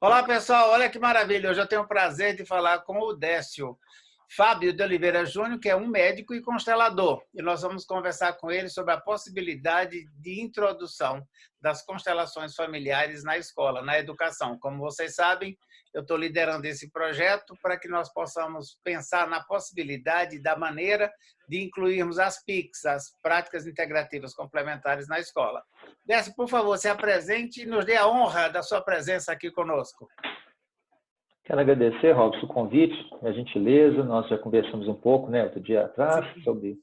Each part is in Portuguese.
Olá, pessoal. Olha que maravilha. Hoje eu tenho o prazer de falar com o Décio Fábio de Oliveira Júnior, que é um médico e constelador. E nós vamos conversar com ele sobre a possibilidade de introdução das constelações familiares na escola, na educação. Como vocês sabem, eu estou liderando esse projeto para que nós possamos pensar na possibilidade da maneira de incluirmos as PICs, as práticas integrativas complementares, na escola. Décio, por favor, se apresente e nos dê a honra da sua presença aqui conosco. Quero agradecer, Robson, o convite, a gentileza. Nós já conversamos um pouco, outro dia atrás, sobre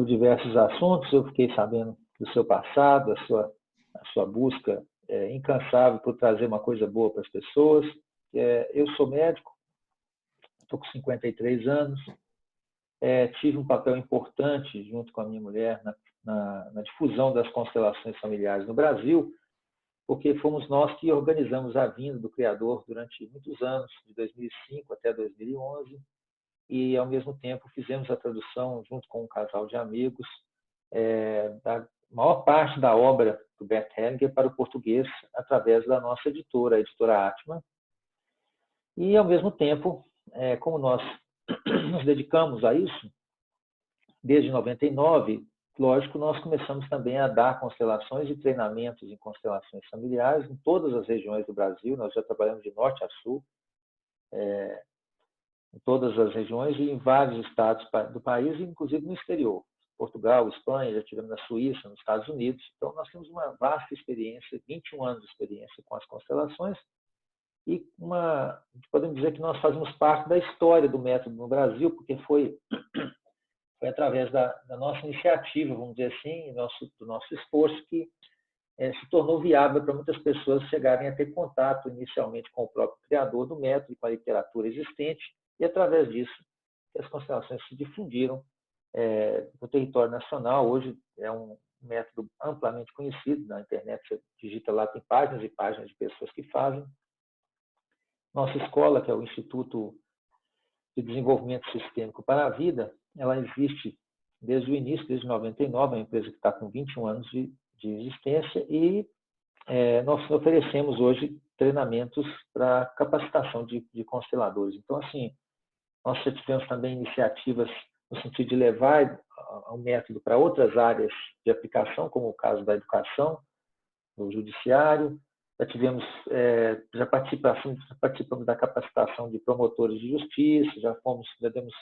diversos assuntos. Eu fiquei sabendo do seu passado, a sua busca incansável por trazer uma coisa boa para as pessoas. Eu sou médico, estou com 53 anos, tive um papel importante, junto com a minha mulher, na difusão das constelações familiares no Brasil, porque fomos nós que organizamos a vinda do Criador durante muitos anos, de 2005 até 2011, e, ao mesmo tempo, fizemos a tradução, junto com um casal de amigos, da maior parte da obra do Bert Hellinger para o português, através da nossa editora, a editora Atma. E, ao mesmo tempo, como nós nos dedicamos a isso, desde 99, lógico, nós começamos também a dar constelações e treinamentos em constelações familiares em todas as regiões do Brasil. Nós já trabalhamos de norte a sul, em todas as regiões e em vários estados do país, inclusive no exterior. Portugal, Espanha, já tivemos na Suíça, nos Estados Unidos. Então, nós temos uma vasta experiência, 21 anos de experiência com as constelações, e podemos dizer que nós fazemos parte da história do método no Brasil, porque foi através da nossa iniciativa, vamos dizer assim, do nosso esforço, que se tornou viável para muitas pessoas chegarem a ter contato inicialmente com o próprio criador do método e com a literatura existente, e através disso as constelações se difundiram no território nacional. Hoje é um método amplamente conhecido na internet. Você digita lá, tem páginas e páginas de pessoas que fazem. Nossa escola, que é o Instituto de Desenvolvimento Sistêmico para a Vida, ela existe desde o início, desde 99, é uma empresa que está com 21 anos de existência, e nós oferecemos hoje treinamentos para capacitação de consteladores. Então, assim, nós já tivemos também iniciativas no sentido de levar o método para outras áreas de aplicação, como o caso da educação, do judiciário. Já participamos da capacitação de promotores de justiça, já demos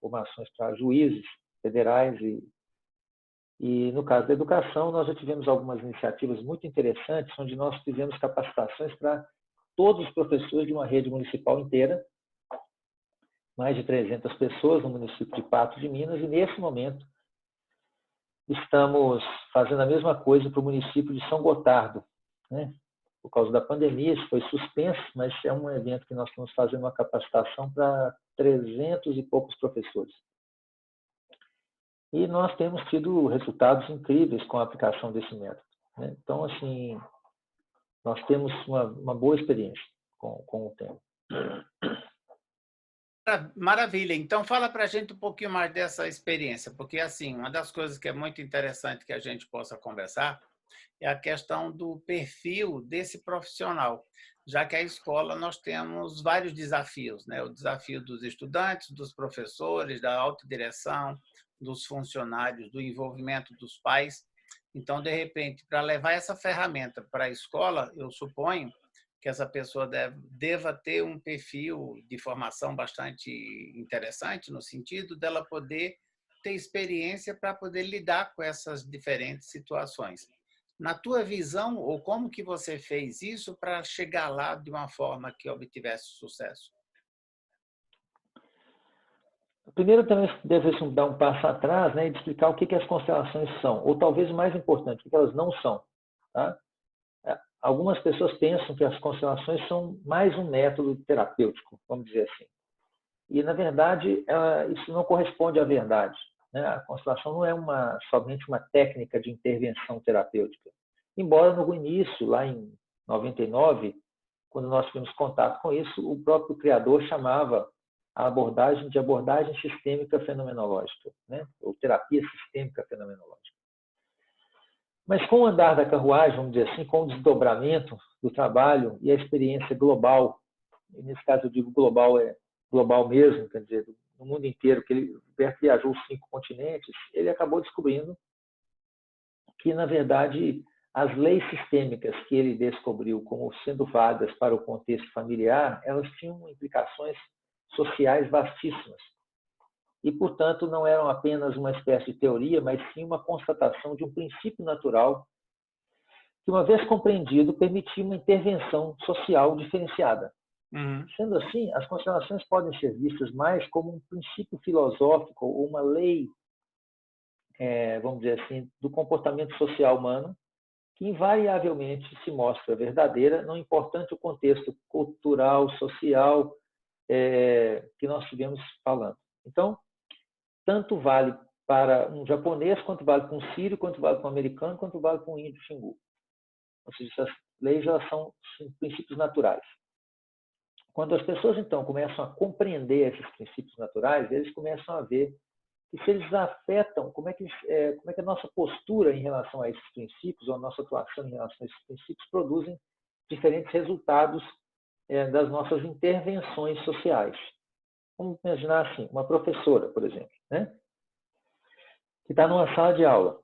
formações para juízes federais e no caso da educação nós já tivemos algumas iniciativas muito interessantes, onde nós tivemos capacitações para todos os professores de uma rede municipal inteira, mais de 300 pessoas no município de Patos de Minas, e nesse momento estamos fazendo a mesma coisa para o município de São Gotardo, Por causa da pandemia, isso foi suspenso, mas é um evento que nós estamos fazendo uma capacitação para 300 e poucos professores. E nós temos tido resultados incríveis com a aplicação desse método. Então, assim, nós temos uma boa experiência com o tema. Maravilha. Então, fala para a gente um pouquinho mais dessa experiência, porque, assim, uma das coisas que é muito interessante que a gente possa conversar é a questão do perfil desse profissional, já que a escola nós temos vários desafios, o desafio dos estudantes, dos professores, da autodireção, dos funcionários, do envolvimento dos pais. Então, de repente, para levar essa ferramenta para a escola, eu suponho que essa pessoa deva ter um perfil de formação bastante interessante, no sentido dela poder ter experiência para poder lidar com essas diferentes situações. Na tua visão, ou como que você fez isso para chegar lá de uma forma que obtivesse sucesso? Primeiro, também deve dar um passo atrás, e explicar o que as constelações são, ou talvez o mais importante, o que elas não são. Tá? Algumas pessoas pensam que as constelações são mais um método terapêutico, vamos dizer assim. E, na verdade, isso não corresponde à verdade. A constelação não é somente uma técnica de intervenção terapêutica. Embora, no início, lá em 99, quando nós tivemos contato com isso, o próprio criador chamava a abordagem de abordagem sistêmica fenomenológica, ou terapia sistêmica fenomenológica. Mas com o andar da carruagem, vamos dizer assim, com o desdobramento do trabalho e a experiência global, e nesse caso eu digo global, é global mesmo, quer dizer, no mundo inteiro, que ele viajou os 5 continentes, ele acabou descobrindo que, na verdade, as leis sistêmicas que ele descobriu como sendo vagas para o contexto familiar, elas tinham implicações sociais vastíssimas. E, portanto, não eram apenas uma espécie de teoria, mas sim uma constatação de um princípio natural que, uma vez compreendido, permitia uma intervenção social diferenciada. Sendo assim, as constelações podem ser vistas mais como um princípio filosófico ou uma lei, vamos dizer assim, do comportamento social humano, que invariavelmente se mostra verdadeira, não importante o contexto cultural, social que nós estivemos falando. Então, tanto vale para um japonês, quanto vale para um sírio, quanto vale para um americano, quanto vale para um índio xingu. Ou seja, essas leis já são princípios naturais. Quando as pessoas, então, começam a compreender esses princípios naturais, eles começam a ver que se eles afetam, como é que a nossa postura em relação a esses princípios, ou a nossa atuação em relação a esses princípios, produzem diferentes resultados das nossas intervenções sociais. Vamos imaginar assim, uma professora, por exemplo, né? Que está numa sala de aula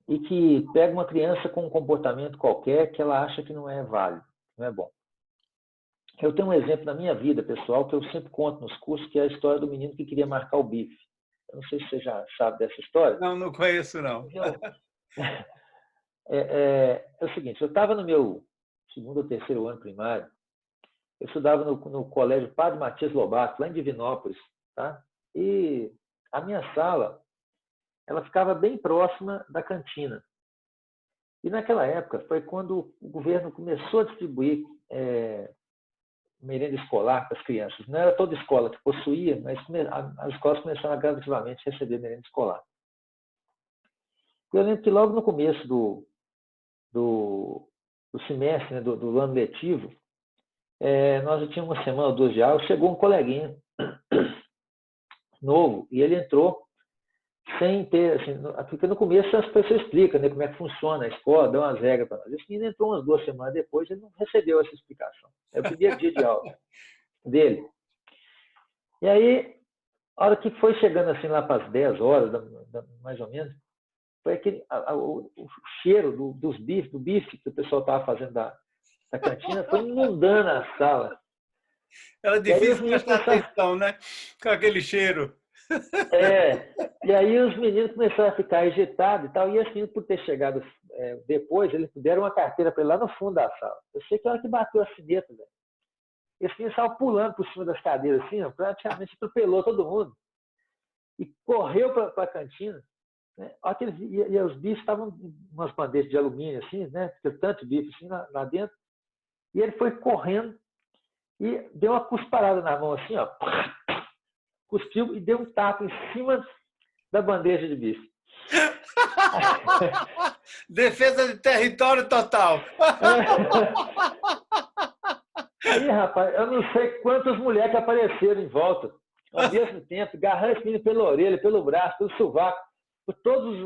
e que pega uma criança com um comportamento qualquer que ela acha que não é válido, não é bom. Eu tenho um exemplo na minha vida, pessoal, que eu sempre conto nos cursos, que é a história do menino que queria marcar o bife. Eu não sei se você já sabe dessa história. Não, não conheço, não. É o seguinte, eu estava no meu 2º ou 3º ano primário, eu estudava no colégio Padre Matias Lobato, lá em Divinópolis, tá? E a minha sala, ela ficava bem próxima da cantina. E naquela época foi quando o governo começou a distribuir merenda escolar para as crianças. Não era toda escola que possuía, mas as escolas começaram a gradativamente receber merenda escolar. Eu lembro que logo no começo do semestre, né, do ano letivo, nós já tínhamos uma semana ou 2 de aula, chegou um coleguinha novo e ele entrou sem ter, assim, porque no começo as pessoas explicam, né, como é que funciona a escola, dão as regras para nós. Esse menino entrou umas 2 semanas depois, ele não recebeu essa explicação. É o primeiro dia de aula dele. E aí, a hora que foi chegando assim lá para as 10 horas, mais ou menos, foi aquele, o cheiro do bife que o pessoal estava fazendo da cantina, foi inundando a sala. Era difícil prestar atenção, né? Com aquele cheiro. E aí os meninos começaram a ficar agitados e tal, e assim, por ter chegado depois, eles deram uma carteira para ele lá no fundo da sala. Eu sei que a hora que bateu a sineta, velho, esse menino estava pulando por cima das cadeiras, assim, ó, praticamente atropelou todo mundo. E correu para a cantina. Né? E os bifes estavam em umas bandejas de alumínio, assim, né? Porque tanto bife assim lá dentro. E ele foi correndo e deu uma cusparada na mão, assim, ó. Cuspiu e deu um tapa em cima da bandeja de bife. Defesa de território total. Aí, rapaz, eu não sei quantas mulheres que apareceram em volta, ao mesmo tempo, agarrando esse menino pela orelha, pelo braço, pelo sovaco, por todos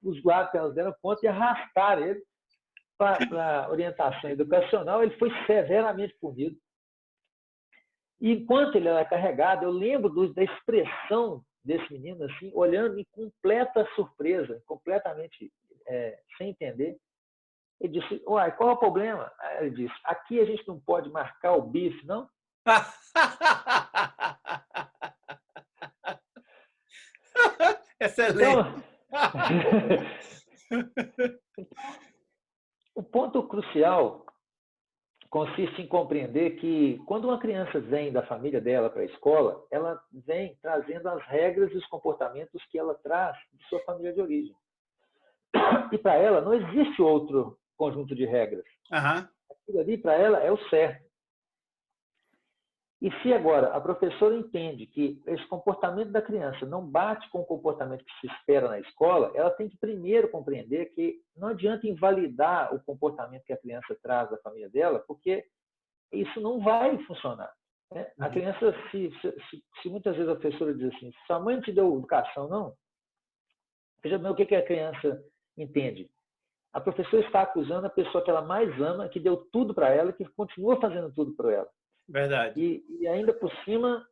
os lados que elas deram conta e arrastaram ele para orientação educacional. Ele foi severamente punido. E enquanto ele era carregado, eu lembro da expressão desse menino, assim, olhando em completa surpresa, completamente sem entender. Ele disse, uai, qual é o problema? Aí ele disse, aqui a gente não pode marcar o bife, não? Excelente. O ponto crucial consiste em compreender que quando uma criança vem da família dela para a escola, ela vem trazendo as regras e os comportamentos que ela traz de sua família de origem. E para ela não existe outro conjunto de regras. Aquilo ali para ela é o certo. E se agora a professora entende que esse comportamento da criança não bate com o comportamento que se espera na escola, ela tem que primeiro compreender que não adianta invalidar o comportamento que a criança traz da família dela, porque isso não vai funcionar. Né? A criança, se muitas vezes a professora diz assim, sua mãe te deu educação, não? Veja bem o que a criança entende. A professora está acusando a pessoa que ela mais ama, que deu tudo para ela, que continua fazendo tudo para ela. Verdade. E ainda por cima,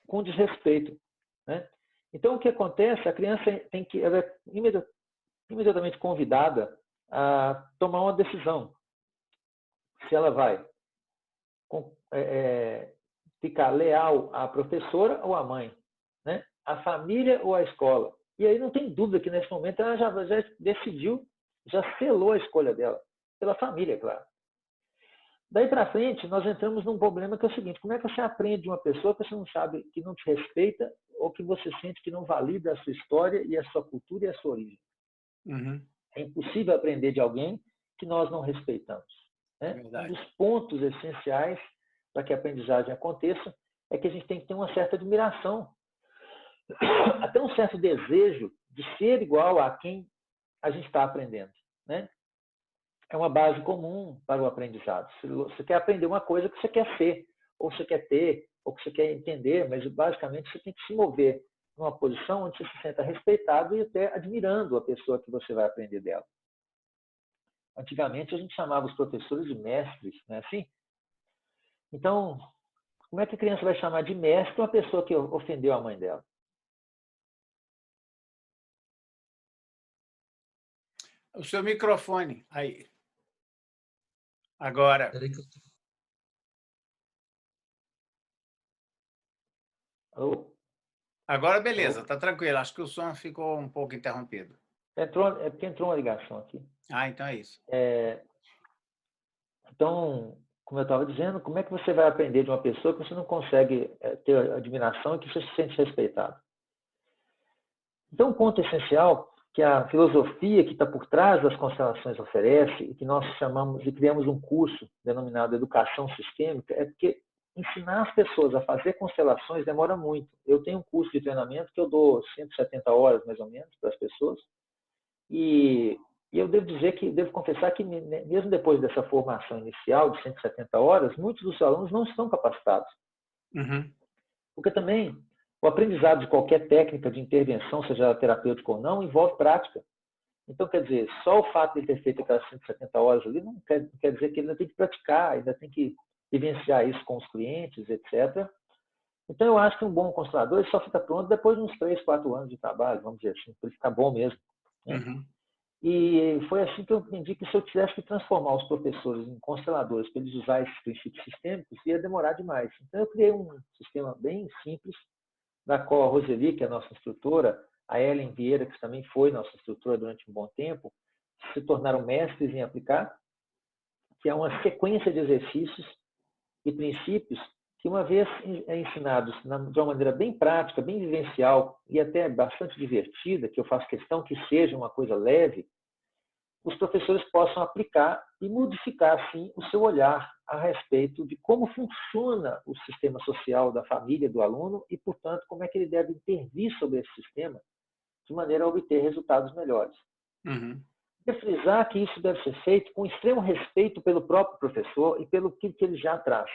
com desrespeito, né? Então, o que acontece? A criança ela é imediatamente convidada a tomar uma decisão. Se ela vai ficar leal à professora ou à mãe, né? À família ou à escola. E aí não tem dúvida que nesse momento ela já decidiu, já selou a escolha dela, pela família, claro. Daí para frente, nós entramos num problema que é o seguinte: como é que você aprende de uma pessoa que você não sabe, que não te respeita, ou que você sente que não valida a sua história e a sua cultura e a sua origem? Uhum. É impossível aprender de alguém que nós não respeitamos, né? Um Verdade. dos pontos essenciais para que a aprendizagem aconteça é que a gente tem que ter uma certa admiração, até um certo desejo de ser igual a quem a gente está aprendendo, né? É uma base comum para o aprendizado. Se você quer aprender uma coisa que você quer ser, ou você quer ter, ou que você quer entender, mas basicamente você tem que se mover numa posição onde você se senta respeitado e até admirando a pessoa que você vai aprender dela. Antigamente a gente chamava os professores de mestres, não é assim? Então, como é que a criança vai chamar de mestre uma pessoa que ofendeu a mãe dela? O seu microfone aí. Agora. Peraí que eu tô... Agora beleza, tá tranquilo. Acho que o som ficou um pouco interrompido. É porque entrou uma ligação aqui. Ah, então é isso. Então, como eu estava dizendo, como é que você vai aprender de uma pessoa que você não consegue ter admiração e que você se sente respeitado? Então, um ponto essencial que a filosofia que está por trás das constelações oferece e que nós chamamos e criamos um curso denominado Educação Sistêmica é porque ensinar as pessoas a fazer constelações demora muito. Eu tenho um curso de treinamento que eu dou 170 horas, mais ou menos, para as pessoas. E eu devo confessar que mesmo depois dessa formação inicial de 170 horas, muitos dos alunos não estão capacitados. Uhum. Porque também o aprendizado de qualquer técnica de intervenção, seja terapêutica ou não, envolve prática. Então, quer dizer, só o fato de ele ter feito aquelas 170 horas ali não quer dizer que ele ainda tem que praticar, ainda tem que vivenciar isso com os clientes, etc. Então, eu acho que um bom constelador só fica pronto depois de uns 3, 4 anos de trabalho, vamos dizer assim, para ele ficar bom mesmo, né? Uhum. E foi assim que eu entendi que se eu tivesse que transformar os professores em consteladores para eles usarem esses princípios sistêmicos, ia demorar demais. Então, eu criei um sistema bem simples, da qual a Roseli, que é a nossa instrutora, a Ellen Vieira, que também foi nossa instrutora durante um bom tempo, se tornaram mestres em aplicar, que é uma sequência de exercícios e princípios que, uma vez ensinados de uma maneira bem prática, bem vivencial e até bastante divertida, que eu faço questão que seja uma coisa leve, os professores possam aplicar e modificar, assim, o seu olhar a respeito de como funciona o sistema social da família do aluno e, portanto, como é que ele deve intervir sobre esse sistema de maneira a obter resultados melhores. Uhum. E frisar que isso deve ser feito com extremo respeito pelo próprio professor e pelo que ele já traz.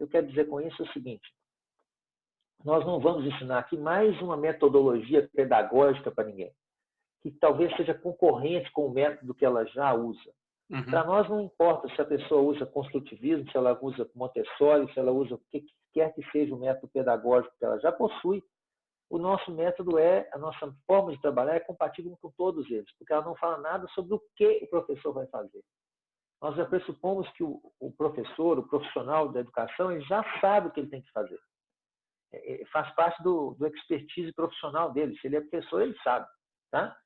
Eu quero dizer com isso o seguinte: nós não vamos ensinar aqui mais uma metodologia pedagógica para ninguém, que talvez seja concorrente com o método que ela já usa. Uhum. Para nós não importa se a pessoa usa construtivismo, se ela usa Montessori, se ela usa o que quer que seja o método pedagógico que ela já possui. O nosso método a nossa forma de trabalhar é compatível com todos eles, porque ela não fala nada sobre o que o professor vai fazer. Nós já pressupomos que o professor, o profissional da educação, ele já sabe o que ele tem que fazer. Faz parte do expertise profissional dele. Se ele é professor, ele sabe, tá?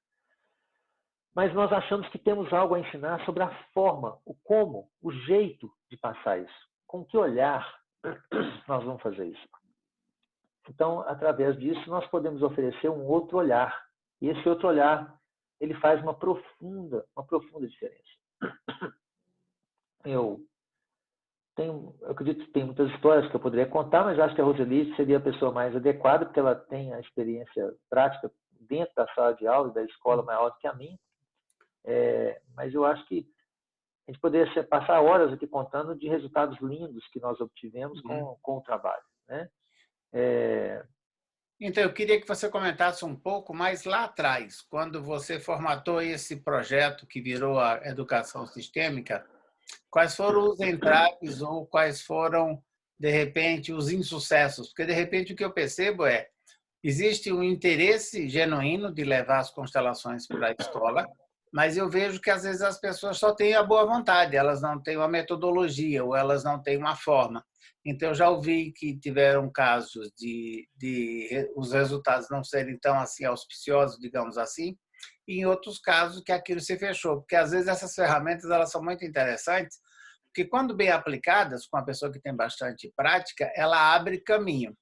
Mas nós achamos que temos algo a ensinar sobre a forma, o como, o jeito de passar isso. Com que olhar nós vamos fazer isso? Então, através disso, nós podemos oferecer um outro olhar. E esse outro olhar, ele faz uma profunda diferença. Eu acredito que tem muitas histórias que eu poderia contar, mas acho que a Roseli seria a pessoa mais adequada, porque ela tem a experiência prática dentro da sala de aula e da escola maior do que a minha. Mas eu acho que a gente poderia passar horas aqui contando de resultados lindos que nós obtivemos com o trabalho, né? Então, eu queria que você comentasse um pouco mais lá atrás, quando você formatou esse projeto que virou a educação sistêmica, quais foram os entraves ou quais foram, de repente, os insucessos? Porque, de repente, o que eu percebo é existe um interesse genuíno de levar as constelações para a escola, mas eu vejo que às vezes as pessoas só têm a boa vontade, elas não têm uma metodologia ou elas não têm uma forma. Então, eu já ouvi que tiveram casos de os resultados não serem tão assim auspiciosos, digamos assim, e em outros casos que aquilo se fechou, porque às vezes essas ferramentas elas são muito interessantes, porque quando bem aplicadas, com a pessoa que tem bastante prática, ela abre caminho.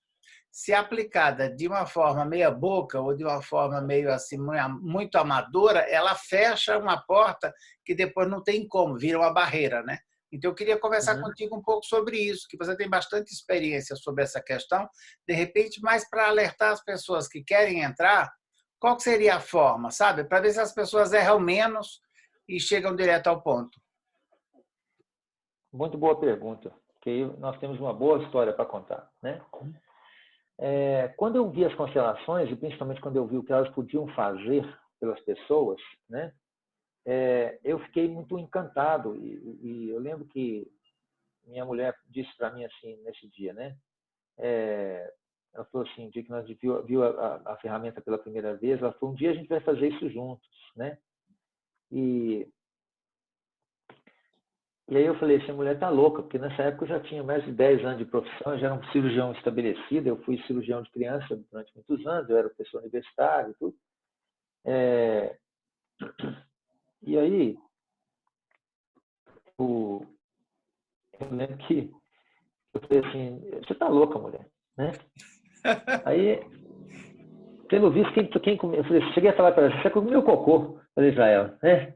Se aplicada de uma forma meia boca ou de uma forma meio assim muito amadora, ela fecha uma porta que depois não tem como, vira uma barreira, né? Então eu queria conversar Uhum. contigo um pouco sobre isso, que você tem bastante experiência sobre essa questão, de repente, mais para alertar as pessoas que querem entrar, qual seria a forma, sabe? Para ver se as pessoas erram menos e chegam direto ao ponto. Muito boa pergunta, porque aí nós temos uma boa história para contar, né? Quando eu vi as constelações, e principalmente quando eu vi o que elas podiam fazer pelas pessoas, né? Eu fiquei muito encantado e eu lembro que minha mulher disse para mim assim nesse dia, né? Ela falou assim, o dia que nós viu a ferramenta pela primeira vez, ela falou, um dia a gente vai fazer isso juntos, né? E E aí eu falei, essa mulher tá louca, porque nessa época eu já tinha mais de 10 anos de profissão, eu já era um cirurgião estabelecido, eu fui cirurgião de criança durante muitos anos, eu era professor universitário e tudo. É, e aí, o, eu lembro que eu falei assim, você tá louca, mulher, né? Aí, pelo visto, quem comeu, eu falei, cheguei a falar para ela, você comeu cocô, falei para ela, né?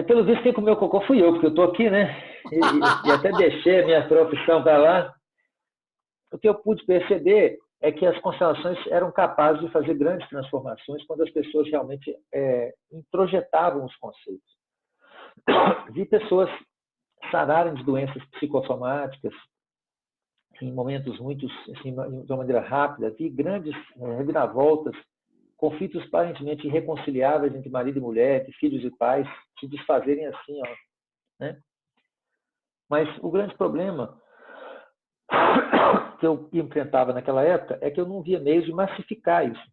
Pelo visto, quem comeu cocô fui eu, porque eu tô aqui, né? E até deixei a minha profissão para lá. O que eu pude perceber é que as constelações eram capazes de fazer grandes transformações quando as pessoas realmente introjetavam os conceitos. Vi pessoas sararem de doenças psicossomáticas em momentos muito, assim, de uma maneira rápida. Vi grandes reviravoltas, conflitos aparentemente irreconciliáveis entre marido e mulher, de filhos e pais, se desfazerem assim, ó, né? Mas o grande problema que eu enfrentava naquela época é que eu não via meios de massificar isso.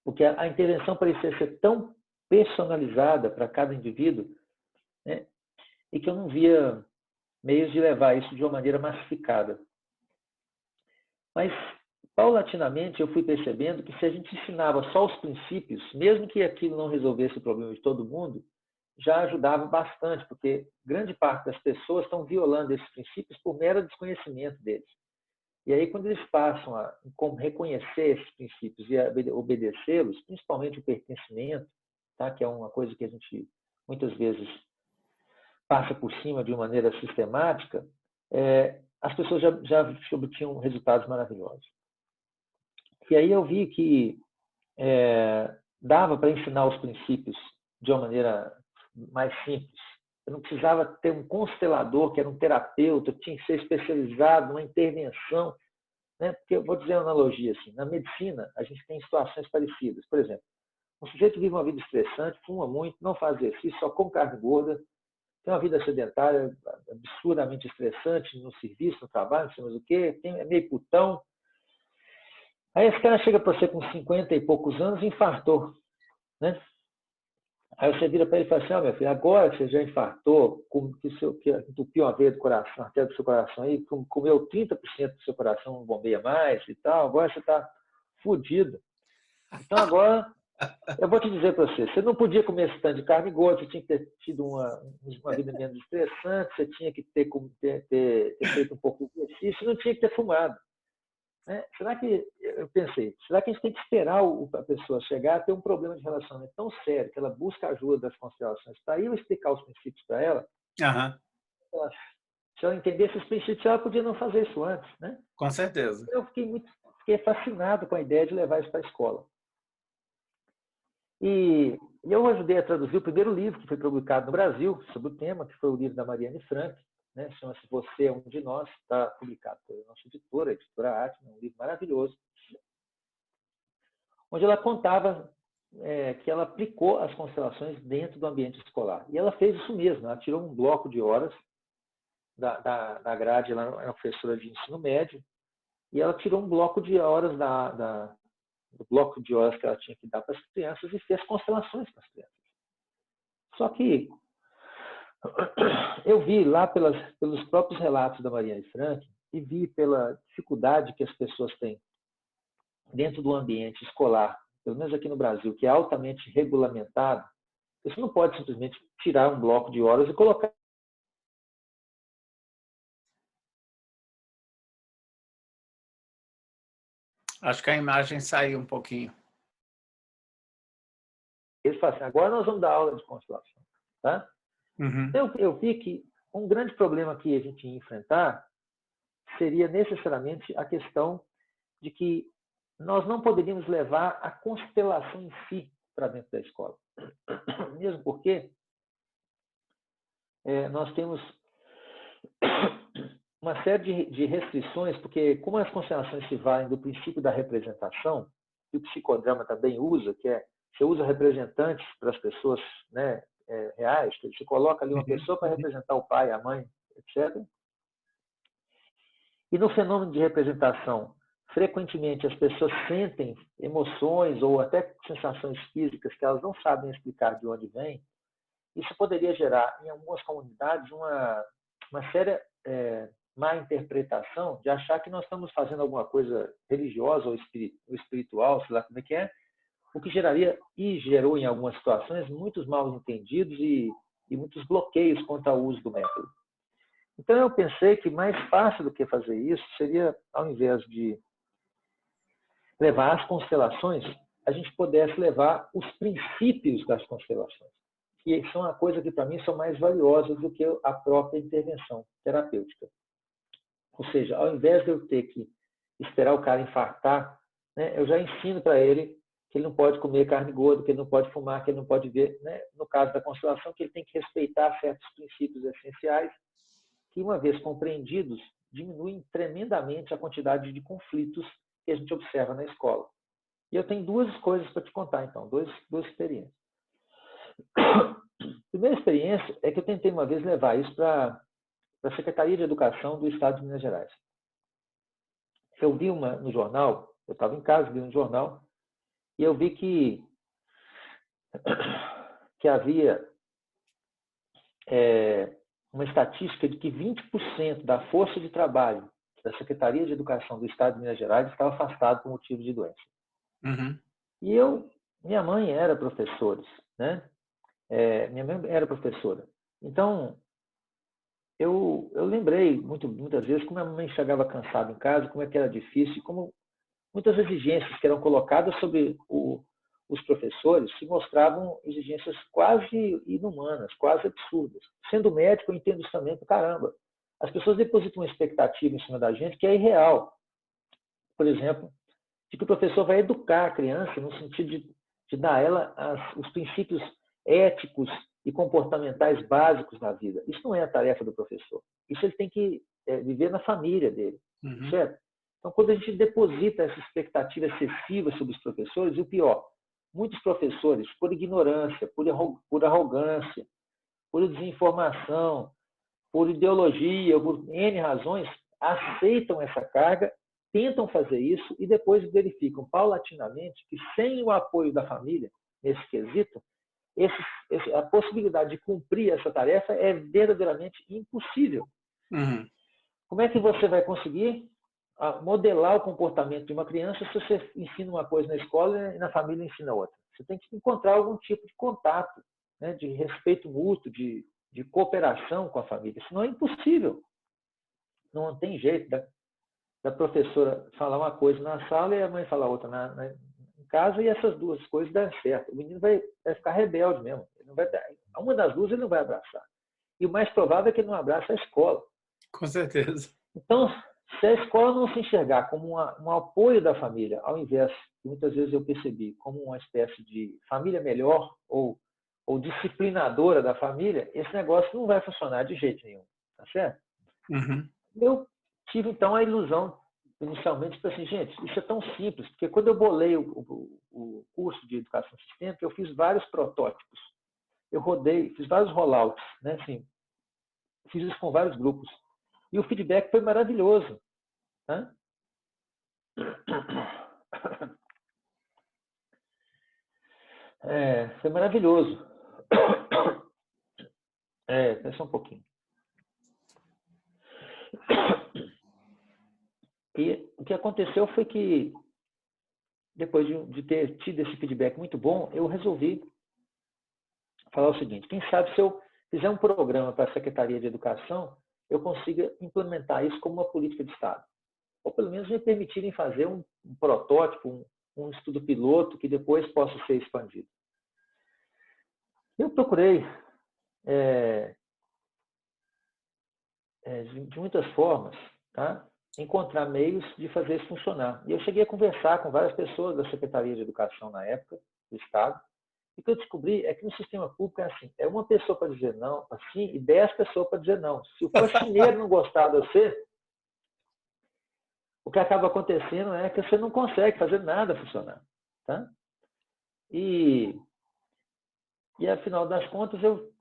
Porque a intervenção parecia ser tão personalizada para cada indivíduo, né, e que eu não via meios de levar isso de uma maneira massificada. Mas, paulatinamente, eu fui percebendo que se a gente ensinava só os princípios, mesmo que aquilo não resolvesse o problema de todo mundo, já ajudava bastante, porque grande parte das pessoas estão violando esses princípios por mero desconhecimento deles. E aí, quando eles passam a reconhecer esses princípios e a obedecê-los, principalmente o pertencimento, tá? Que é uma coisa que a gente muitas vezes passa por cima de uma maneira sistemática, as pessoas já obtinham resultados maravilhosos. E aí eu vi que dava para ensinar os princípios de uma maneira mais simples. Eu não precisava ter um constelador, que era um terapeuta, eu tinha que ser especializado numa intervenção, né? Porque eu vou dizer uma analogia assim, na medicina a gente tem situações parecidas. Por exemplo, um sujeito vive uma vida estressante, fuma muito, não faz exercício, só come carne gorda, tem uma vida sedentária absurdamente estressante no serviço, no trabalho, não sei mais o quê, é meio putão. Aí esse cara chega para você com 50 e poucos anos e infartou, né? Aí você vira para ele e fala assim, ó, meu filho, agora que você já infartou, que entupiu uma veia do coração, a artéria do seu coração aí, comeu 30% do seu coração, não bombeia mais e tal, agora você está fudido. Então agora, eu vou te dizer para você, você não podia comer esse tanto de carne gorda, você tinha que ter tido uma vida menos estressante, você tinha que ter feito um pouco de exercício, não tinha que ter fumado. Será que, eu pensei, será que a gente tem que esperar a pessoa chegar a ter um problema de relacionamento tão sério que ela busca a ajuda das constelações para eu explicar os princípios para ela? Uhum. Se ela entendesse os princípios, ela podia não fazer isso antes, né? Com certeza. Eu fiquei fascinado com a ideia de levar isso para a escola. E eu ajudei a traduzir o primeiro livro que foi publicado no Brasil sobre o tema, que foi o livro da Mariane Frank, né? Chama-se Você é um de Nós, está publicado pela nossa editora, a Editora Atma, um livro maravilhoso, onde ela contava que ela aplicou as constelações dentro do ambiente escolar. E ela fez isso mesmo, ela tirou um bloco de horas da grade, ela era professora de ensino médio, e ela tirou um bloco de horas do bloco de horas que ela tinha que dar para as crianças e fez constelações para as crianças. Só que eu vi lá pelos próprios relatos da Marielle Frank e vi pela dificuldade que as pessoas têm dentro do ambiente escolar, pelo menos aqui no Brasil, que é altamente regulamentado. Você não pode simplesmente tirar um bloco de horas e colocar. Acho que a imagem saiu um pouquinho. Eles falam assim, agora nós vamos dar aula de constelação. Tá? Uhum. Então, eu vi que um grande problema que a gente ia enfrentar seria necessariamente a questão de que nós não poderíamos levar a constelação em si para dentro da escola. Mesmo porque nós temos uma série de restrições, porque como as constelações se valem do princípio da representação, que o psicodrama também usa, que é você usa representantes para as pessoas, né, reais, você coloca ali uma pessoa para representar o pai, a mãe, etc. E no fenômeno de representação, frequentemente as pessoas sentem emoções ou até sensações físicas que elas não sabem explicar de onde vêm. Isso poderia gerar, em algumas comunidades, uma séria má interpretação de achar que nós estamos fazendo alguma coisa religiosa ou espiritual, sei lá como é que é, o que geraria e gerou em algumas situações muitos mal entendidos e muitos bloqueios quanto ao uso do método. Então eu pensei que mais fácil do que fazer isso seria, ao invés de levar as constelações, a gente pudesse levar os princípios das constelações, que são uma coisa que para mim são mais valiosas do que a própria intervenção terapêutica. Ou seja, ao invés de eu ter que esperar o cara infartar, né, eu já ensino para ele que ele não pode comer carne gorda, que ele não pode fumar, que ele não pode ver, né, no caso da constelação, que ele tem que respeitar certos princípios essenciais que, uma vez compreendidos, diminuem tremendamente a quantidade de conflitos que a gente observa na escola. E eu tenho duas coisas para te contar, então, duas experiências. A primeira experiência é que eu tentei uma vez levar isso para a Secretaria de Educação do Estado de Minas Gerais. Eu vi no jornal, eu estava em casa, vi um jornal, e eu vi que havia uma estatística de que 20% da força de trabalho da Secretaria de Educação do Estado de Minas Gerais estava afastado por motivo de doença. Uhum. E minha mãe era professora, né? Minha mãe era professora. Então, eu lembrei muitas vezes como a minha mãe chegava cansada em casa, como é que era difícil, como muitas exigências que eram colocadas sobre os professores se mostravam exigências quase inumanas, quase absurdas. Sendo médico, eu entendo isso também para caramba. As pessoas depositam uma expectativa em cima da gente que é irreal. Por exemplo, de que o professor vai educar a criança no sentido de dar a ela os princípios éticos e comportamentais básicos da vida. Isso não é a tarefa do professor. Isso ele tem que viver na família dele, certo? Então, quando a gente deposita essa expectativa excessiva sobre os professores, e o pior, muitos professores, por ignorância, por arrogância, por desinformação, por ideologia, por N razões, aceitam essa carga, tentam fazer isso e depois verificam paulatinamente que, sem o apoio da família, nesse quesito, a possibilidade de cumprir essa tarefa é verdadeiramente impossível. Uhum. Como é que você vai conseguir modelar o comportamento de uma criança se você ensina uma coisa na escola e na família ensina outra? Você tem que encontrar algum tipo de contato, né, de respeito mútuo, de cooperação com a família. Senão é impossível. Não tem jeito da professora falar uma coisa na sala e a mãe falar outra em casa, e essas duas coisas dão certo. O menino vai ficar rebelde mesmo. Ele não vai uma das duas ele não vai abraçar. E o mais provável é que ele não abraça a escola. Com certeza. Então, se a escola não se enxergar como um apoio da família, ao invés, que muitas vezes eu percebi, como uma espécie de família melhor ou disciplinadora da família, esse negócio não vai funcionar de jeito nenhum. tá certo? Uhum. Eu tive, então, a ilusão, inicialmente, de assim, gente, isso é tão simples, porque quando eu bolei o curso de educação sistêmica, eu fiz vários protótipos. Eu rodei, fiz vários rollouts, né? Assim, fiz isso com vários grupos. E o feedback foi maravilhoso. Né? Foi maravilhoso. Pensa um pouquinho. E o que aconteceu foi que, depois de ter tido esse feedback muito bom, eu resolvi falar o seguinte: quem sabe se eu fizer um programa para a Secretaria de Educação, eu consiga implementar isso como uma política de Estado. Ou pelo menos me permitirem fazer um protótipo, um estudo piloto que depois possa ser expandido. Eu procurei de muitas formas, tá? Encontrar meios de fazer isso funcionar. E eu cheguei a conversar com várias pessoas da Secretaria de Educação na época, do Estado, e o que eu descobri é que no sistema público é assim, é uma pessoa para dizer não, assim, e 10 pessoas para dizer não. Se o faxineiro não gostar de você, o que acaba acontecendo é que você não consegue fazer nada funcionar. Tá? E afinal das contas, eu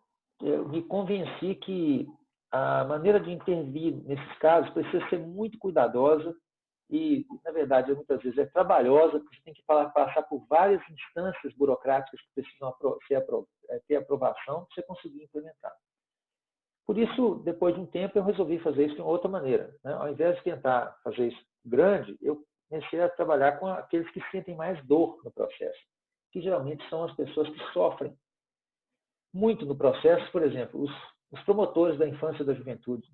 me convenci que a maneira de intervir nesses casos precisa ser muito cuidadosa e, na verdade, muitas vezes é trabalhosa, porque você tem que passar por várias instâncias burocráticas que precisam ter aprovação para você conseguir implementar. Por isso, depois de um tempo, eu resolvi fazer isso de uma outra maneira. Né? Ao invés de tentar fazer isso grande, eu comecei a trabalhar com aqueles que sentem mais dor no processo, que geralmente são as pessoas que sofrem muito no processo. Por exemplo, os promotores da infância e da juventude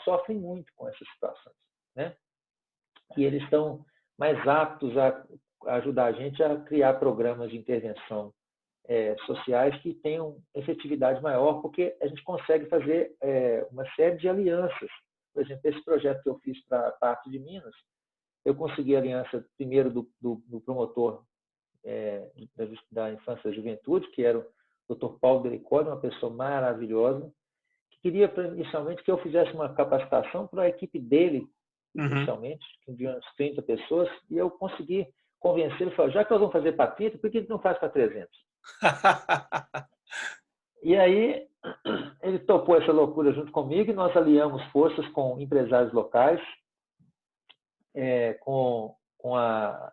sofrem muito com essas situações, né? E eles estão mais aptos a ajudar a gente a criar programas de intervenção sociais que tenham efetividade maior, porque a gente consegue fazer uma série de alianças. Por exemplo, esse projeto que eu fiz para a parte de Minas, eu consegui a aliança primeiro do promotor da infância e da juventude, que era o Dr. Paulo Delicoli, uma pessoa maravilhosa, que queria inicialmente que eu fizesse uma capacitação para a equipe dele, inicialmente, de umas 30 pessoas, e eu consegui convencer ele, falou, já que nós vamos fazer para 30, por que a gente não faz para 300? E aí ele topou essa loucura junto comigo e nós aliamos forças com empresários locais, com a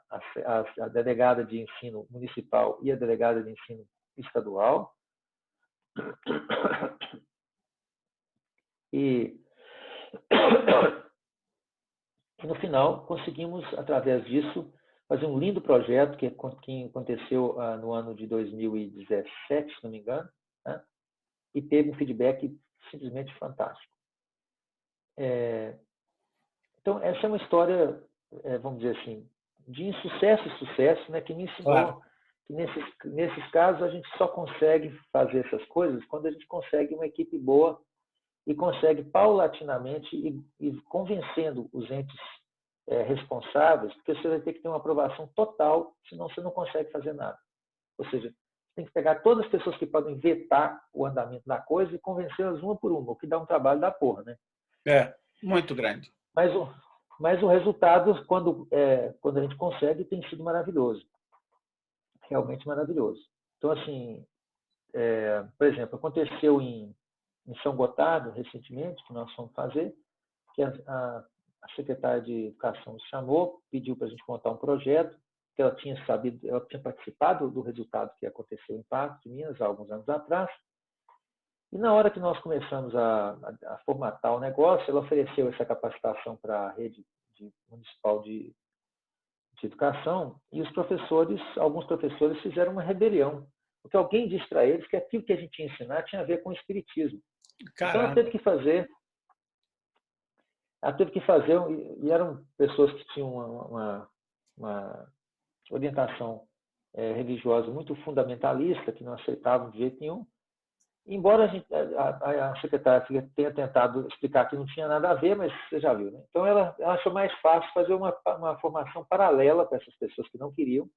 delegada de ensino municipal e a delegada de ensino estadual. E no final conseguimos, através disso, fazer um lindo projeto que aconteceu no ano de 2017, se não me engano, né? E teve um feedback simplesmente fantástico. Então, essa é uma história, vamos dizer assim, de insucesso e sucesso, né, que me ensinou que nesses casos a gente só consegue fazer essas coisas quando a gente consegue uma equipe boa e consegue paulatinamente e convencendo os entes responsáveis, porque você vai ter que ter uma aprovação total, senão você não consegue fazer nada. Ou seja, você tem que pegar todas as pessoas que podem vetar o andamento da coisa e convencê-las uma por uma, o que dá um trabalho da porra, né? Muito grande. Mas o resultado, quando a gente consegue, tem sido maravilhoso. Realmente maravilhoso. Então, assim, por exemplo, aconteceu em São Gotardo, recentemente, que nós fomos fazer, que a secretária de Educação nos chamou, pediu para a gente montar um projeto, que ela tinha participado do resultado que aconteceu em Patos de Minas, há alguns anos atrás. E na hora que nós começamos a formatar o negócio, ela ofereceu essa capacitação para a rede municipal de educação, e alguns professores fizeram uma rebelião, porque alguém disse para eles que aquilo que a gente ia ensinar tinha a ver com o espiritismo. Caramba. Então ela teve que fazer, e eram pessoas que tinham uma orientação religiosa muito fundamentalista, que não aceitavam de jeito nenhum. Embora a secretária tenha tentado explicar que não tinha nada a ver, mas você já viu, né? Então ela achou mais fácil fazer uma formação paralela para essas pessoas que não queriam.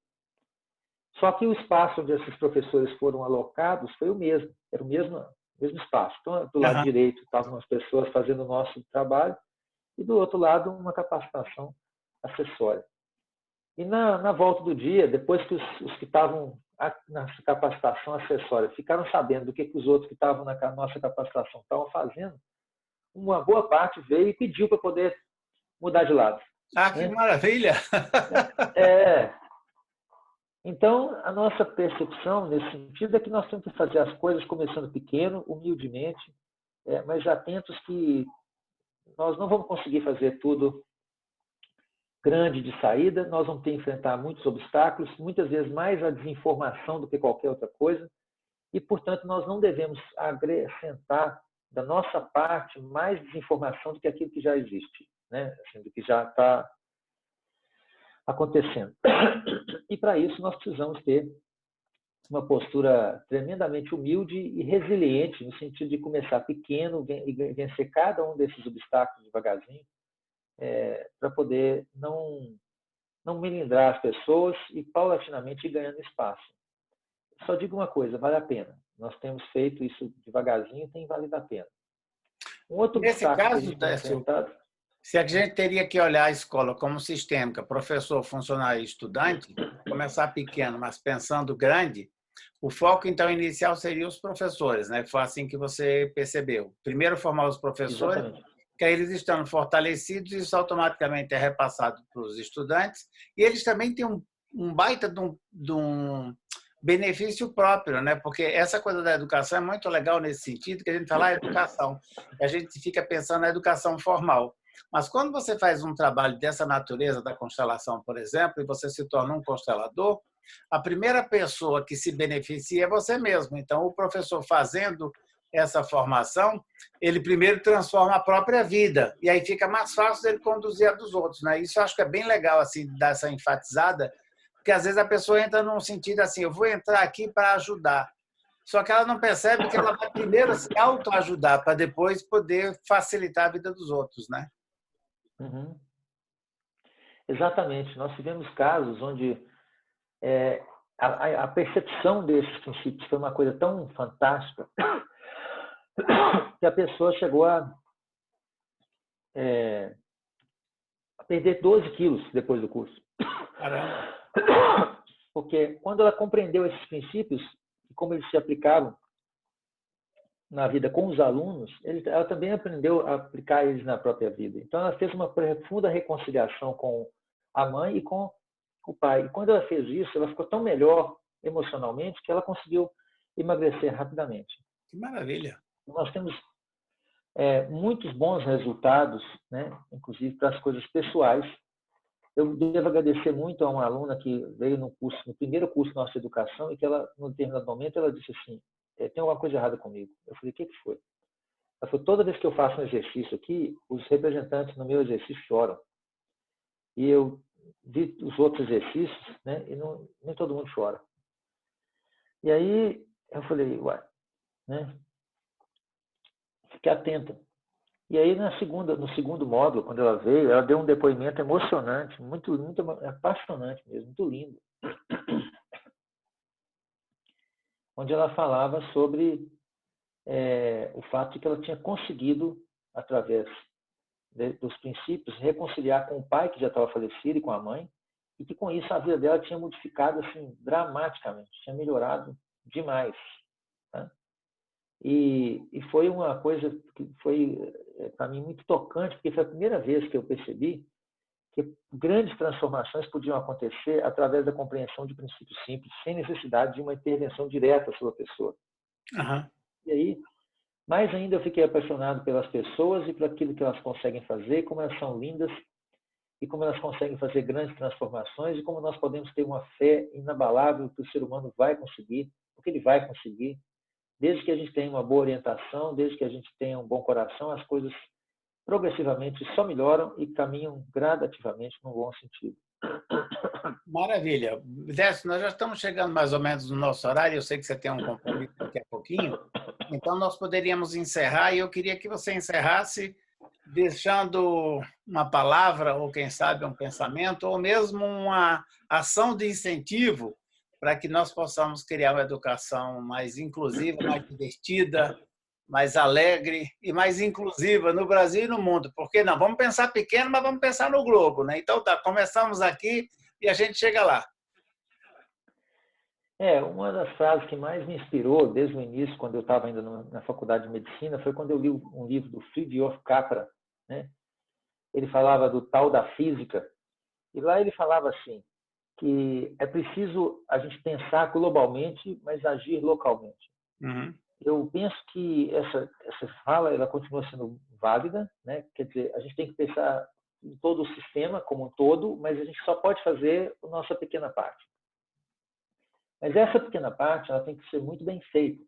Só que o espaço onde esses professores foram alocados foi o mesmo, era o mesmo mesmo espaço. Então, do lado Aham. direito estavam as pessoas fazendo o nosso trabalho e do outro lado uma capacitação acessória. E na volta do dia, depois que os que estavam na capacitação acessória ficaram sabendo do que os outros que estavam na nossa capacitação estavam fazendo, uma boa parte veio e pediu para poder mudar de lado. Ah, que Né? maravilha! É, então, a nossa percepção nesse sentido é que nós temos que fazer as coisas começando pequeno, humildemente, mas atentos que nós não vamos conseguir fazer tudo grande de saída, nós vamos ter que enfrentar muitos obstáculos, muitas vezes mais a desinformação do que qualquer outra coisa, e, portanto, nós não devemos acrescentar da nossa parte mais desinformação do que aquilo que já existe, né? Assim, do que já está acontecendo. E, para isso, nós precisamos ter uma postura tremendamente humilde e resiliente, no sentido de começar pequeno e vencer cada um desses obstáculos devagarzinho, para poder não melindrar as pessoas e, paulatinamente, ir ganhando espaço. Só digo uma coisa, vale a pena. Nós temos feito isso devagarzinho e tem valido a pena. Um outro Nesse obstáculo que a caso, gente tem Décio, enfrentado... se a gente teria que olhar a escola como sistêmica, professor, funcionário e estudante, começar pequeno, mas pensando grande, o foco, então, inicial seria os professores, né? Foi assim que você percebeu. Primeiro formar os professores, Exatamente. que aí eles estando fortalecidos, isso automaticamente é repassado para os estudantes, e eles também têm um baita de um benefício próprio, né? Porque essa coisa da educação é muito legal nesse sentido, que a gente fala educação, e a gente fica pensando na educação formal. Mas quando você faz um trabalho dessa natureza, da constelação, por exemplo, e você se torna um constelador, a primeira pessoa que se beneficia é você mesmo. Então, o professor fazendo essa formação, ele primeiro transforma a própria vida, e aí fica mais fácil dele conduzir a dos outros, né? Isso eu acho que é bem legal, assim, dar essa enfatizada, porque às vezes a pessoa entra num sentido assim, eu vou entrar aqui para ajudar. Só que ela não percebe que ela vai primeiro se autoajudar, para depois poder facilitar a vida dos outros, né? Uhum. Exatamente. Nós tivemos casos onde a percepção desses princípios foi uma coisa tão fantástica que a pessoa chegou a perder 12 quilos depois do curso. Caramba. Porque quando ela compreendeu esses princípios e como eles se aplicavam na vida com os alunos, ela também aprendeu a aplicar eles na própria vida. Então, ela fez uma profunda reconciliação com a mãe e com o pai. E quando ela fez isso, ela ficou tão melhor emocionalmente que ela conseguiu emagrecer rapidamente. Que maravilha. Nós temos muitos bons resultados, né? Inclusive para as coisas pessoais. Eu devo agradecer muito a uma aluna que veio no primeiro curso nosso de educação, e que ela, num determinado momento, ela disse assim, tem alguma coisa errada comigo. Eu falei, o que foi? Ela falou, toda vez que eu faço um exercício aqui, os representantes no meu exercício choram. E eu vi os outros exercícios, né, e nem todo mundo chora. E aí eu falei, ué, né? Fique atenta. E aí, no segundo módulo, quando ela veio, ela deu um depoimento emocionante, muito, muito apaixonante mesmo, muito lindo, onde ela falava sobre o fato de que ela tinha conseguido, através dos princípios, reconciliar com o pai, que já estava falecido, e com a mãe, e que com isso a vida dela tinha modificado assim, dramaticamente, tinha melhorado demais. Tá? E foi uma coisa que foi, para mim, muito tocante, porque foi a primeira vez que eu percebi que grandes transformações podiam acontecer através da compreensão de princípios simples, sem necessidade de uma intervenção direta sobre a pessoa. Uhum. E aí, mais ainda, eu fiquei apaixonado pelas pessoas e por aquilo que elas conseguem fazer, como elas são lindas e como elas conseguem fazer grandes transformações e como nós podemos ter uma fé inabalável que o ser humano vai conseguir, porque ele vai conseguir. Desde que a gente tenha uma boa orientação, desde que a gente tenha um bom coração, as coisas progressivamente só melhoram e caminham gradativamente no bom sentido. Maravilha. Décio, nós já estamos chegando mais ou menos no nosso horário, eu sei que você tem um compromisso daqui a pouquinho, então nós poderíamos encerrar e eu queria que você encerrasse deixando uma palavra, ou quem sabe um pensamento, ou mesmo uma ação de incentivo para que nós possamos criar uma educação mais inclusiva, mais divertida, mais alegre e mais inclusiva no Brasil e no mundo. Porque não, vamos pensar pequeno, mas vamos pensar no globo, né? Então tá, começamos aqui e a gente chega lá. Uma das frases que mais me inspirou desde o início, quando eu estava ainda na faculdade de medicina, foi quando eu li um livro do Fritjof Capra, né? Ele falava do tal da física, e lá ele falava assim, que é preciso a gente pensar globalmente, mas agir localmente. Uhum. Eu penso que essa fala ela continua sendo válida, né? Quer dizer, a gente tem que pensar em todo o sistema como um todo, mas a gente só pode fazer a nossa pequena parte. Mas essa pequena parte ela tem que ser muito bem feita.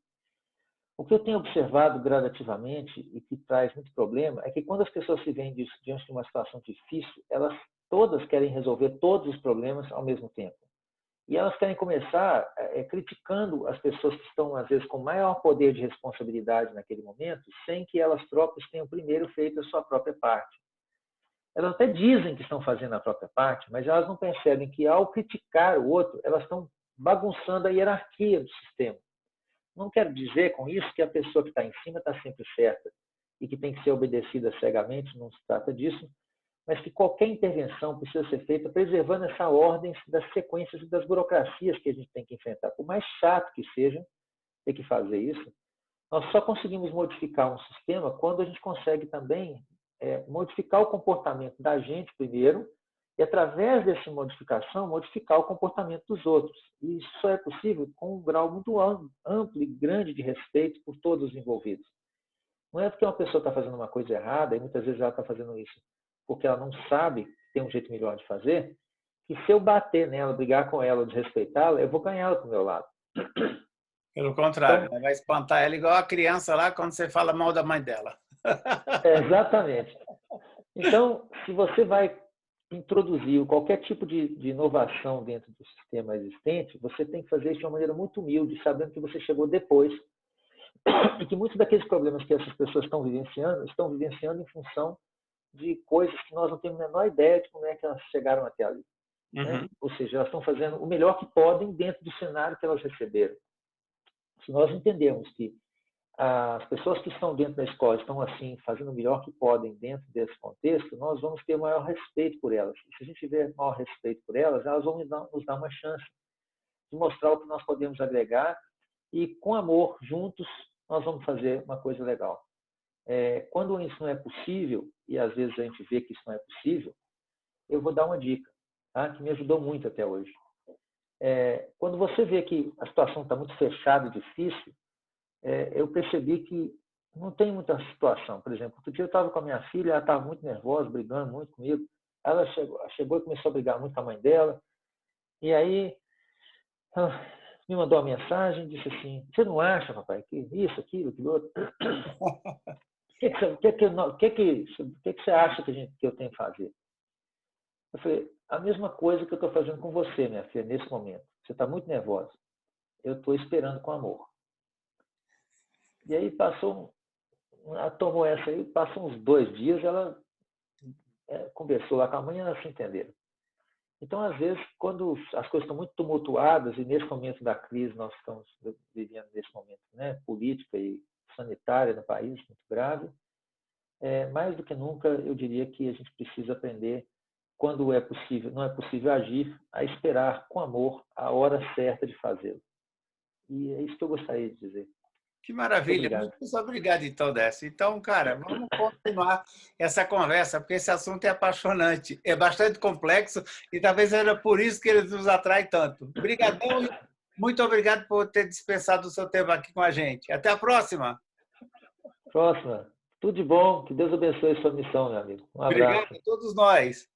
O que eu tenho observado gradativamente e que traz muito problema é que quando as pessoas se veem diante de uma situação difícil, elas todas querem resolver todos os problemas ao mesmo tempo. E elas querem começar criticando as pessoas que estão, às vezes, com maior poder de responsabilidade naquele momento, sem que elas próprias tenham primeiro feito a sua própria parte. Elas até dizem que estão fazendo a própria parte, mas elas não percebem que, ao criticar o outro, elas estão bagunçando a hierarquia do sistema. Não quero dizer com isso que a pessoa que está em cima está sempre certa e que tem que ser obedecida cegamente, não se trata disso, mas que qualquer intervenção precisa ser feita preservando essa ordem das sequências e das burocracias que a gente tem que enfrentar. Por mais chato que seja ter que fazer isso, nós só conseguimos modificar um sistema quando a gente consegue também modificar o comportamento da gente primeiro e, através dessa modificação, modificar o comportamento dos outros. E isso só é possível com um grau muito amplo e grande de respeito por todos os envolvidos. Não é porque uma pessoa está fazendo uma coisa errada, e muitas vezes ela está fazendo isso porque ela não sabe que tem um jeito melhor de fazer, que se eu bater nela, brigar com ela, desrespeitá-la, eu vou ganhar ela para o meu lado. Pelo contrário, então, vai espantar ela igual a criança lá quando você fala mal da mãe dela. Exatamente. Então, se você vai introduzir qualquer tipo de inovação dentro do sistema existente, você tem que fazer isso de uma maneira muito humilde, sabendo que você chegou depois e que muitos daqueles problemas que essas pessoas estão vivenciando em função de coisas que nós não temos a menor ideia de como é que elas chegaram até ali. Uhum. Né? Ou seja, elas estão fazendo o melhor que podem dentro do cenário que elas receberam. Se nós entendemos que as pessoas que estão dentro da escola estão assim fazendo o melhor que podem dentro desse contexto, nós vamos ter maior respeito por elas. E se a gente tiver maior respeito por elas, elas vão nos dar uma chance de mostrar o que nós podemos agregar e, com amor, juntos, nós vamos fazer uma coisa legal. Quando isso não é possível, e às vezes a gente vê que isso não é possível, eu vou dar uma dica, tá? Que me ajudou muito até hoje. Quando você vê que a situação está muito fechada e difícil, eu percebi que não tem muita situação. Por exemplo, outro dia eu estava com a minha filha, ela estava muito nervosa, brigando muito comigo. Ela chegou e começou a brigar muito com a mãe dela. E aí, ela me mandou uma mensagem, disse assim, você não acha, papai, que isso, aquilo, aquilo outro? O que você acha que eu tenho que fazer? Eu falei, a mesma coisa que eu estou fazendo com você, minha filha, nesse momento. Você está muito nervosa. Eu estou esperando com amor. E aí ela tomou essa aí, passou uns 2 dias, ela conversou lá com a mãe e elas se entenderam. Então, às vezes, quando as coisas estão muito tumultuadas, e nesse momento da crise nós estamos vivendo nesse momento, né, política e sanitária no país, muito grave, mais do que nunca, eu diria que a gente precisa aprender, quando não é possível agir, a esperar com amor a hora certa de fazê-lo. E é isso que eu gostaria de dizer. Que maravilha. Muito obrigado, então, Décio. Então, cara, vamos continuar essa conversa, porque esse assunto é apaixonante, é bastante complexo e talvez seja por isso que ele nos atrai tanto. Obrigadão e muito obrigado por ter dispensado o seu tempo aqui com a gente. Até a próxima. Próxima. Tudo de bom. Que Deus abençoe a sua missão, meu amigo. Um abraço. Obrigado a todos nós.